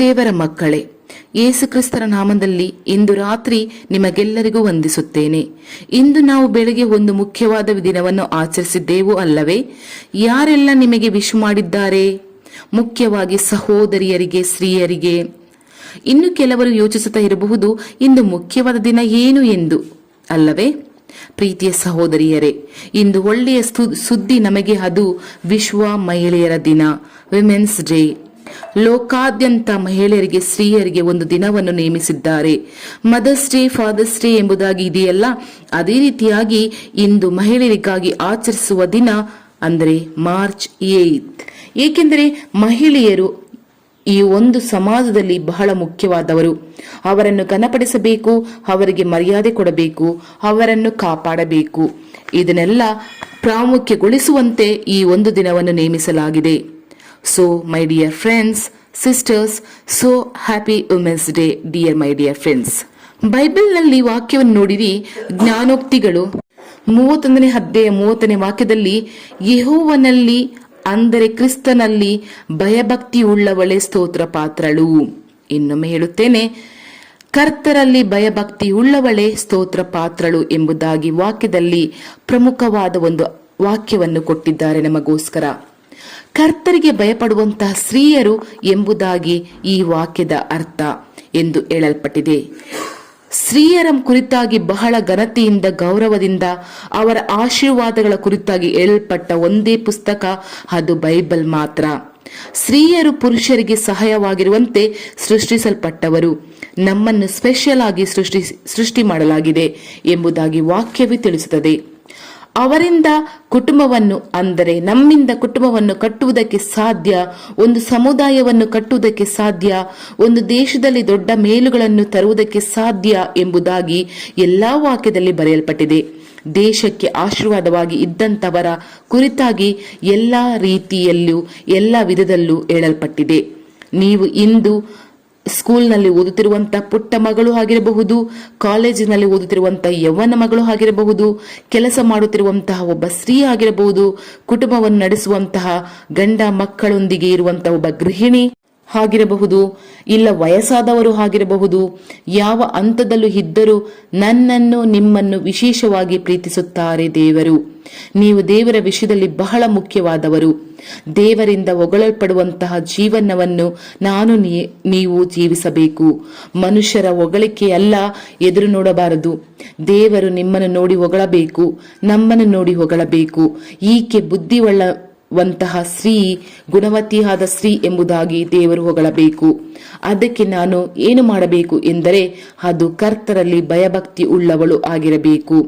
ದೇವರ ಮಕ್ಕಳೇ, ಯೇಸುಕ್ರಿಸ್ತರ ನಾಮದಲ್ಲಿ ಇಂದು ರಾತ್ರಿ ನಿಮಗೆಲ್ಲರಿಗೂ ವಂದಿಸುತ್ತೇನೆ. ಇಂದು ನಾವು ಬೆಳಗ್ಗೆ ಒಂದು ಮುಖ್ಯವಾದ ದಿನವನ್ನು ಆಚರಿಸಿದ್ದೆವು ಅಲ್ಲವೇ? ಯಾರೆಲ್ಲ ನಿಮಗೆ ವಿಶ್ ಮಾಡಿದ್ದಾರೆ? ಮುಖ್ಯವಾಗಿ ಸಹೋದರಿಯರಿಗೆ, ಸ್ತ್ರೀಯರಿಗೆ. ಇನ್ನು ಕೆಲವರು ಯೋಚಿಸುತ್ತಾ ಇರಬಹುದು, ಇಂದು ಮುಖ್ಯವಾದ ದಿನ ಏನು ಎಂದು, ಅಲ್ಲವೇ? ಪ್ರೀತಿಯ ಸಹೋದರಿಯರೇ, ಇಂದು ಒಳ್ಳೆಯ ಸುದ್ದಿ ನಮಗೆ. ಅದು ವಿಶ್ವ ಮಹಿಳೆಯರ ದಿನ, ವಿಮೆನ್ಸ್ ಡೇ. ಲೋಕಾದ್ಯಂತ ಮಹಿಳೆಯರಿಗೆ, ಸ್ತ್ರೀಯರಿಗೆ ಒಂದು ದಿನವನ್ನು ನೇಮಿಸಿದ್ದಾರೆ. ಮದರ್ಸ್ ಡೇ, ಫಾದರ್ಸ್ ಡೇ ಎಂಬುದಾಗಿ ಇದೆಯಲ್ಲ, ಅದೇ ರೀತಿಯಾಗಿ ಇಂದು ಮಹಿಳೆಯರಿಗಾಗಿ ಆಚರಿಸುವ ದಿನ ಅಂದರೆ ಮಾರ್ಚ್ 8. ಏಕೆಂದರೆ ಮಹಿಳೆಯರು ಈ ಒಂದು ಸಮಾಜದಲ್ಲಿ ಬಹಳ ಮುಖ್ಯವಾದವರು. ಅವರನ್ನು ಘನಪಡಿಸಬೇಕು, ಅವರಿಗೆ ಮರ್ಯಾದೆ ಕೊಡಬೇಕು, ಅವರನ್ನು ಕಾಪಾಡಬೇಕು. ಇದನ್ನೆಲ್ಲ ಪ್ರಾಮುಖ್ಯಗೊಳಿಸುವಂತೆ ಈ ಒಂದು ದಿನವನ್ನು ನೇಮಿಸಲಾಗಿದೆ. So, my dear friends, sisters, so happy Women's Day, dear my dear friends. ಬೈಬಲ್ನಲ್ಲಿ ವಾಕ್ಯವನ್ನು ನೋಡಿರಿ. ಜ್ಞಾನೋಕ್ತಿಗಳು 31ನೇ ಅಧ್ಯಾಯ 30ನೇ ವಾಕ್ಯದಲ್ಲಿ, ಯೆಹೋವನಲ್ಲಿ ಅಂದರೆ ಕ್ರಿಸ್ತನಲ್ಲಿ ಭಯಭಕ್ತಿ ಉಳ್ಳವಳೆ ಸ್ತೋತ್ರ ಪಾತ್ರಳು. ಇನ್ನೊಮ್ಮೆ ಹೇಳುತ್ತೇನೆ, ಕರ್ತರಲ್ಲಿ ಭಯಭಕ್ತಿ ಉಳ್ಳವಳೆ ಸ್ತೋತ್ರ ಪಾತ್ರಳು ಎಂಬುದಾಗಿ ವಾಕ್ಯದಲ್ಲಿ ಪ್ರಮುಖವಾದ ಒಂದು ವಾಕ್ಯವನ್ನು ಕೊಟ್ಟಿದ್ದಾರೆ ನಮಗೋಸ್ಕರ. ಕರ್ತರಿಗೆ ಭಯಪಡುವಂತಹ ಸ್ತ್ರೀಯರು ಎಂಬುದಾಗಿ ಈ ವಾಕ್ಯದ ಅರ್ಥ ಎಂದು ಹೇಳಲ್ಪಟ್ಟಿದೆ. ಸ್ತ್ರೀಯರ ಕುರಿತಾಗಿ ಬಹಳ ಘನತೆಯಿಂದ, ಗೌರವದಿಂದ, ಅವರ ಆಶೀರ್ವಾದಗಳ ಕುರಿತಾಗಿ ಹೇಳಲ್ಪಟ್ಟ ಒಂದೇ ಪುಸ್ತಕ ಅದು ಬೈಬಲ್ ಮಾತ್ರ. ಸ್ತ್ರೀಯರು ಪುರುಷರಿಗೆ ಸಹಾಯವಾಗಿರುವಂತೆ ಸೃಷ್ಟಿಸಲ್ಪಟ್ಟವರು. ನಮ್ಮನ್ನು ಸ್ಪೆಷಲ್ ಆಗಿ ಸೃಷ್ಟಿ ಮಾಡಲಾಗಿದೆ ಎಂಬುದಾಗಿ ವಾಕ್ಯವೇ ತಿಳಿಸುತ್ತದೆ. ಅವರಿಂದ ಕುಟುಂಬವನ್ನು ಅಂದರೆ ನಮ್ಮಿಂದ ಕುಟುಂಬವನ್ನು ಕಟ್ಟುವುದಕ್ಕೆ ಸಾಧ್ಯ, ಒಂದು ಸಮುದಾಯವನ್ನು ಕಟ್ಟುವುದಕ್ಕೆ ಸಾಧ್ಯ, ಒಂದು ದೇಶದಲ್ಲಿ ದೊಡ್ಡ ಮೇಲುಗಳನ್ನು ತರುವುದಕ್ಕೆ ಸಾಧ್ಯ ಎಂಬುದಾಗಿ ಎಲ್ಲಾ ವಾಕ್ಯದಲ್ಲಿ ಬರೆಯಲ್ಪಟ್ಟಿದೆ. ದೇಶಕ್ಕೆ ಆಶೀರ್ವಾದವಾಗಿ ಇದ್ದಂಥವರ ಕುರಿತಾಗಿ ಎಲ್ಲಾ ರೀತಿಯಲ್ಲೂ ಎಲ್ಲ ವಿಧದಲ್ಲೂ ಹೇಳಲ್ಪಟ್ಟಿದೆ. ನೀವು ಇಂದು ಸ್ಕೂಲ್ನಲ್ಲಿ ಓದುತ್ತಿರುವಂತಹ ಪುಟ್ಟ ಮಗಳು ಆಗಿರಬಹುದು, ಕಾಲೇಜಿನಲ್ಲಿ ಓದುತ್ತಿರುವಂತಹ ಯೌವನ ಮಗಳು ಆಗಿರಬಹುದು, ಕೆಲಸ ಮಾಡುತ್ತಿರುವಂತಹ ಒಬ್ಬ ಸ್ತ್ರೀ ಆಗಿರಬಹುದು, ಕುಟುಂಬವನ್ನು ನಡೆಸುವಂತಹ ಗಂಡ ಮಕ್ಕಳೊಂದಿಗೆ ಇರುವಂತಹ ಒಬ್ಬ ಗೃಹಿಣಿ ಆಗಿರಬಹುದು, ಇಲ್ಲ ವಯಸ್ಸಾದವರು ಆಗಿರಬಹುದು. ಯಾವ ಹಂತದಲ್ಲೂ ಇದ್ದರೂ ನನ್ನನ್ನು ನಿಮ್ಮನ್ನು ವಿಶೇಷವಾಗಿ ಪ್ರೀತಿಸುತ್ತಾರೆ ದೇವರು. ನೀವು ದೇವರ ವಿಷಯದಲ್ಲಿ ಬಹಳ ಮುಖ್ಯವಾದವರು. ದೇವರಿಂದ ಹೊಗಳಲ್ಪಡುವಂತಹ ಜೀವನವನ್ನು ನೀವು ಜೀವಿಸಬೇಕು. ಮನುಷ್ಯರ ಹೊಗಳಿಕೆಯಲ್ಲ ಎದುರು ನೋಡಬಾರದು. ದೇವರು ನಿಮ್ಮನ್ನು ನೋಡಿ ಹೊಗಳಬೇಕು, ನಮ್ಮನ್ನು ನೋಡಿ ಹೊಗಳಬೇಕು. ಈಕೆ ಬುದ್ಧಿವಂತಹ ಸ್ತ್ರೀ, ಗುಣವತಿಯಾದ ಸ್ತ್ರೀ ಎಂಬುದಾಗಿ ದೇವರು ಹೊಗಳಬೇಕು. ಅದಕ್ಕೆ ನಾನು ಏನು ಮಾಡಬೇಕು ಎಂದರೆ ಅದು ಕರ್ತರಲ್ಲಿ ಭಯಭಕ್ತಿ ಉಳ್ಳವಳು ಆಗಿರಬೇಕು.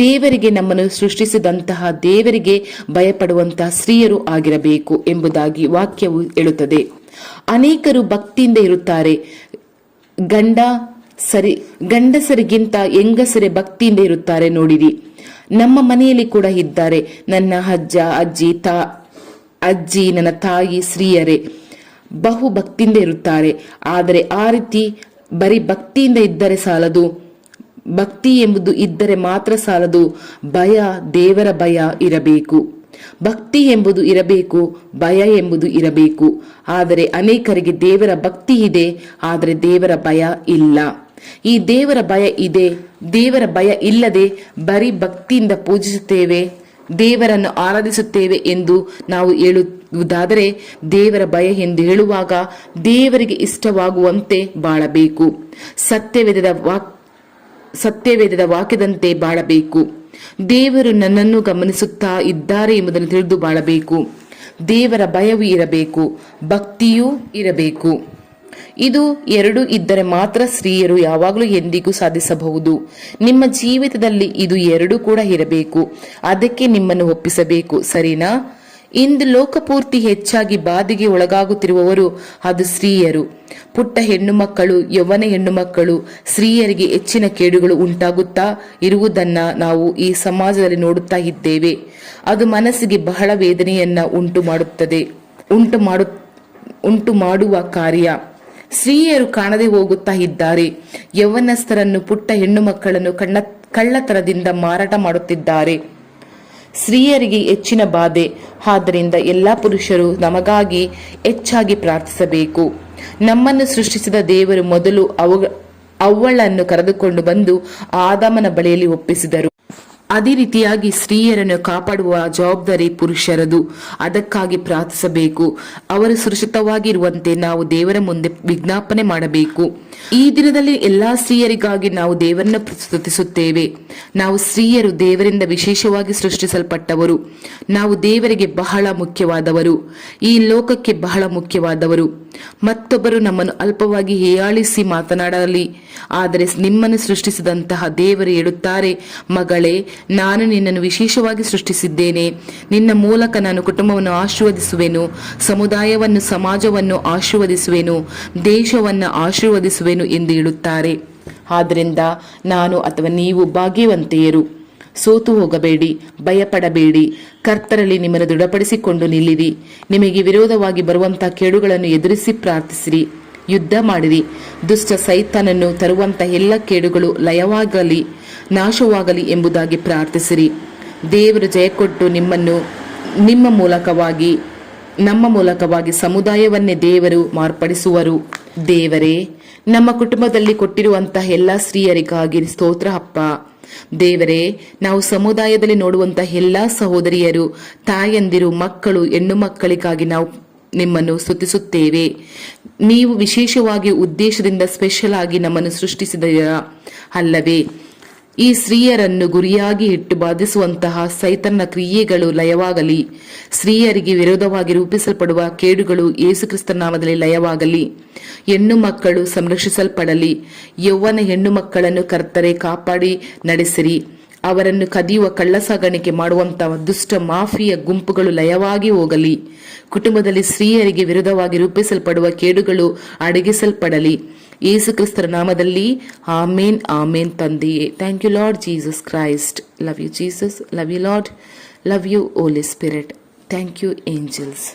ದೇವರಿಗೆ ನಮ್ಮನ್ನು ಸೃಷ್ಟಿಸಿದಂತಹ ದೇವರಿಗೆ ಭಯಪಡುವಂತಹ ಸ್ತ್ರೀಯರು ಆಗಿರಬೇಕು ಎಂಬುದಾಗಿ ವಾಕ್ಯವು ಹೇಳುತ್ತದೆ. ಅನೇಕರು ಭಕ್ತಿಯಿಂದ ಇರುತ್ತಾರೆ. ಗಂಡಸರಿಗಿಂತ ಹೆಂಗಸರೇ ಭಕ್ತಿಯಿಂದ ಇರುತ್ತಾರೆ. ನೋಡಿರಿ, ನಮ್ಮ ಮನೆಯಲ್ಲಿ ಕೂಡ ಇದ್ದಾರೆ. ನನ್ನ ಅಜ್ಜಿ, ನನ್ನ ತಾಯಿ ಸ್ತ್ರೀಯರೇ ಬಹು ಭಕ್ತಿಯಿಂದ ಇರುತ್ತಾರೆ. ಆದರೆ ಆ ರೀತಿ ಬರೀ ಭಕ್ತಿಯಿಂದ ಇದ್ದರೆ ಸಾಲದು. ಭಕ್ತಿ ಎಂಬುದು ಇದ್ದರೆ ಮಾತ್ರ ಸಾಲದು. ಭಯ, ದೇವರ ಭಯ ಇರಬೇಕು. ಭಕ್ತಿ ಎಂಬುದು ಇರಬೇಕು, ಭಯ ಎಂಬುದು ಇರಬೇಕು. ಆದರೆ ಅನೇಕರಿಗೆ ದೇವರ ಭಕ್ತಿ ಇದೆ, ಆದರೆ ದೇವರ ಭಯ ಇಲ್ಲ. ಈ ದೇವರ ಭಯ ಇದೆ, ದೇವರ ಭಯ ಇಲ್ಲದೆ ಬರೀ ಭಕ್ತಿಯಿಂದ ಪೂಜಿಸುತ್ತೇವೆ, ದೇವರನ್ನು ಆರಾಧಿಸುತ್ತೇವೆ ಎಂದು ನಾವು ಹೇಳುವುದಾದರೆ, ದೇವರ ಭಯ ಎಂದು ಹೇಳುವಾಗ ದೇವರಿಗೆ ಇಷ್ಟವಾಗುವಂತೆ ಬಾಳಬೇಕು. ಸತ್ಯವೇದದ ವಾಕ್ಯದಂತೆ ಬಾಳಬೇಕು. ದೇವರು ನನ್ನನ್ನು ಗಮನಿಸುತ್ತಾ ಇದ್ದಾರೆ ಎಂಬುದನ್ನು ತಿಳಿದು ಬಾಳಬೇಕು. ದೇವರ ಭಯವೂ ಇರಬೇಕು, ಭಕ್ತಿಯೂ ಇರಬೇಕು. ಇದು ಎರಡು ಇದ್ದರೆ ಮಾತ್ರ ಸ್ತ್ರೀಯರು ಯಾವಾಗಲೂ ಎಂದಿಗೂ ಸಾಧಿಸಬಹುದು. ನಿಮ್ಮ ಜೀವಿತದಲ್ಲಿ ಇದು ಎರಡು ಕೂಡ ಇರಬೇಕು. ಅದಕ್ಕೆ ನಿಮ್ಮನ್ನು ಒಪ್ಪಿಸಬೇಕು, ಸರಿನಾ? ಇಂದು ಲೋಕಪೂರ್ತಿ ಹೆಚ್ಚಾಗಿ ಬಾಧೆಗೆ ಒಳಗಾಗುತ್ತಿರುವವರು ಅದು ಸ್ತ್ರೀಯರು. ಪುಟ್ಟ ಹೆಣ್ಣು ಮಕ್ಕಳು, ಯೌವನ ಹೆಣ್ಣು ಮಕ್ಕಳು, ಸ್ತ್ರೀಯರಿಗೆ ಹೆಚ್ಚಿನ ಕೇಡುಗಳು ಉಂಟಾಗುತ್ತಾ ಇರುವುದನ್ನ ನಾವು ಈ ಸಮಾಜದಲ್ಲಿ ನೋಡುತ್ತಾ ಇದ್ದೇವೆ. ಅದು ಮನಸ್ಸಿಗೆ ಬಹಳ ವೇದನೆಯನ್ನ ಉಂಟು ಮಾಡುವ ಕಾರ್ಯ. ಸ್ತ್ರೀಯರು ಕಾಣದೆ ಹೋಗುತ್ತಾ ಇದ್ದಾರೆ. ಯೌವನಸ್ಥರನ್ನು, ಪುಟ್ಟ ಹೆಣ್ಣು ಮಕ್ಕಳನ್ನು ಕಳ್ಳತನದಿಂದ ಮಾರಾಟ ಮಾಡುತ್ತಿದ್ದಾರೆ. ಸ್ತ್ರೀಯರಿಗೆ ಹೆಚ್ಚಿನ ಬಾಧೆ. ಆದ್ದರಿಂದ ಎಲ್ಲಾ ಪುರುಷರು ನಮಗಾಗಿ ಹೆಚ್ಚಾಗಿ ಪ್ರಾರ್ಥಿಸಬೇಕು. ನಮ್ಮನ್ನು ಸೃಷ್ಟಿಸಿದ ದೇವರು ಮೊದಲು ಅವಳನ್ನು ಕರೆದುಕೊಂಡು ಬಂದು ಆದಾಮನ ಬಳಿಯಲ್ಲಿ ಒಪ್ಪಿಸಿದರು. ಅದೇ ರೀತಿಯಾಗಿ ಸ್ತ್ರೀಯರನ್ನು ಕಾಪಾಡುವ ಜವಾಬ್ದಾರಿ ಪುರುಷರದು. ಅದಕ್ಕಾಗಿ ಪ್ರಾರ್ಥಿಸಬೇಕು. ಅವರು ಸುರಕ್ಷಿತವಾಗಿರುವಂತೆ ನಾವು ದೇವರ ಮುಂದೆ ವಿಜ್ಞಾಪನೆ ಮಾಡಬೇಕು. ಈ ದಿನದಲ್ಲಿ ಎಲ್ಲಾ ಸ್ತ್ರೀಯರಿಗಾಗಿ ನಾವು ದೇವರನ್ನು ಸ್ತುತಿಸುತ್ತೇವೆ. ನಾವು ಸ್ತ್ರೀಯರು ದೇವರಿಂದ ವಿಶೇಷವಾಗಿ ಸೃಷ್ಟಿಸಲ್ಪಟ್ಟವರು. ನಾವು ದೇವರಿಗೆ ಬಹಳ ಮುಖ್ಯವಾದವರು, ಈ ಲೋಕಕ್ಕೆ ಬಹಳ ಮುಖ್ಯವಾದವರು. ಮತ್ತೊಬ್ಬರು ನಮ್ಮನ್ನು ಅಲ್ಪವಾಗಿ ಹೇಯಾಳಿಸಿ ಮಾತನಾಡಲಿ, ಆದರೆ ನಿಮ್ಮನ್ನು ಸೃಷ್ಟಿಸಿದಂತಹ ದೇವರು ಹೇಳುತ್ತಾರೆ, ಮಗಳೇ, ನಾನು ನಿನ್ನನ್ನು ವಿಶೇಷವಾಗಿ ಸೃಷ್ಟಿಸಿದ್ದೇನೆ. ನಿನ್ನ ಮೂಲಕ ನಾನು ಕುಟುಂಬವನ್ನು ಆಶೀರ್ವದಿಸುವೆನು, ಸಮುದಾಯವನ್ನು, ಸಮಾಜವನ್ನು ಆಶೀರ್ವದಿಸುವೆನು, ದೇಶವನ್ನು ಆಶೀರ್ವದಿಸುವೆನು ಎಂದು ಹೇಳುತ್ತಾರೆ. ಆದ್ದರಿಂದ ನಾನು ಅಥವಾ ನೀವು ಭಾಗ್ಯವಂತೆಯರು. ಸೋತು ಹೋಗಬೇಡಿ, ಭಯಪಡಬೇಡಿ. ಕರ್ತರಲ್ಲಿ ನಿಮ್ಮನ್ನು ದೃಢಪಡಿಸಿಕೊಂಡು ನಿಲ್ಲಿರಿ. ನಿಮಗೆ ವಿರೋಧವಾಗಿ ಬರುವಂತಹ ಕೇಡುಗಳನ್ನು ಎದುರಿಸಿ ಪ್ರಾರ್ಥಿಸಿರಿ, ಯುದ್ಧ ಮಾಡಿರಿ. ದುಷ್ಟ ಸೈತಾನನ್ನು ತರುವಂತಹ ಎಲ್ಲ ಕೇಡುಗಳು ಲಯವಾಗಲಿ, ನಾಶವಾಗಲಿ ಎಂಬುದಾಗಿ ಪ್ರಾರ್ಥಿಸಿರಿ. ದೇವರು ಜಯಕೊಟ್ಟು ನಿಮ್ಮ ಮೂಲಕವಾಗಿ, ನಮ್ಮ ಮೂಲಕವಾಗಿ ಸಮುದಾಯವನ್ನೇ ದೇವರು ಮಾರ್ಪಡಿಸುವರು. ದೇವರೇ, ನಮ್ಮ ಕುಟುಂಬದಲ್ಲಿ ಕೊಟ್ಟಿರುವಂತಹ ಎಲ್ಲ ಸ್ತ್ರೀಯರಿಗಾಗಿ ಸ್ತೋತ್ರ ಅಪ್ಪ. ದೇವರೇ, ನಾವು ಸಮುದಾಯದಲ್ಲಿ ನೋಡುವಂತಹ ಎಲ್ಲಾ ಸಹೋದರಿಯರು, ತಾಯಂದಿರು, ಮಕ್ಕಳು, ಹೆಣ್ಣು ಮಕ್ಕಳಿಗಾಗಿ ನಾವು ನಿಮ್ಮನ್ನು ಸ್ತುತಿಸುತ್ತೇವೆ. ನೀವು ವಿಶೇಷವಾಗಿ ಉದ್ದೇಶದಿಂದ ಸ್ಪೆಷಲ್ ಆಗಿ ನಮ್ಮನ್ನು ಸೃಷ್ಟಿಸಿದೀರಾ ಅಲ್ಲವೇ? ಈ ಸ್ತ್ರೀಯರನ್ನು ಗುರಿಯಾಗಿ ಇಟ್ಟು ಬಾಧಿಸುವಂತಹ ಸೈತನ್ನ ಕ್ರಿಯೆಗಳು ಲಯವಾಗಲಿ. ಸ್ತ್ರೀಯರಿಗೆ ವಿರೋಧವಾಗಿ ರೂಪಿಸಲ್ಪಡುವ ಕೇಡುಗಳು ಯೇಸುಕ್ರಿಸ್ತ ನಾಮದಲ್ಲಿ ಲಯವಾಗಲಿ. ಹೆಣ್ಣು ಮಕ್ಕಳು ಸಂರಕ್ಷಿಸಲ್ಪಡಲಿ. ಯೌವನ ಹೆಣ್ಣು ಮಕ್ಕಳನ್ನು ಕರ್ತರೆ ಕಾಪಾಡಿ ನಡೆಸಿರಿ. ಅವರನ್ನು ಕದಿಯುವ ಕಳ್ಳಸಾಗಾಣಿಕೆ ಮಾಡುವಂತಹ ದುಷ್ಟ ಮಾಫಿಯ ಗುಂಪುಗಳು ಲಯವಾಗಿ ಹೋಗಲಿ. ಕುಟುಂಬದಲ್ಲಿ ಸ್ತ್ರೀಯರಿಗೆ ವಿರುದ್ಧವಾಗಿ ರೂಪಿಸಲ್ಪಡುವ ಕೇಡುಗಳು ಅಡಗಿಸಲ್ಪಡಲಿ. ಯೇಸು ಕ್ರಿಸ್ತರ ನಾಮದಲ್ಲಿ ಆಮೇನ್, ಆಮೇನ್. ತಂದೆಯೇ, thank you Lord Jesus Christ. Love you Jesus, love you Lord, love you Holy Spirit. Thank you angels.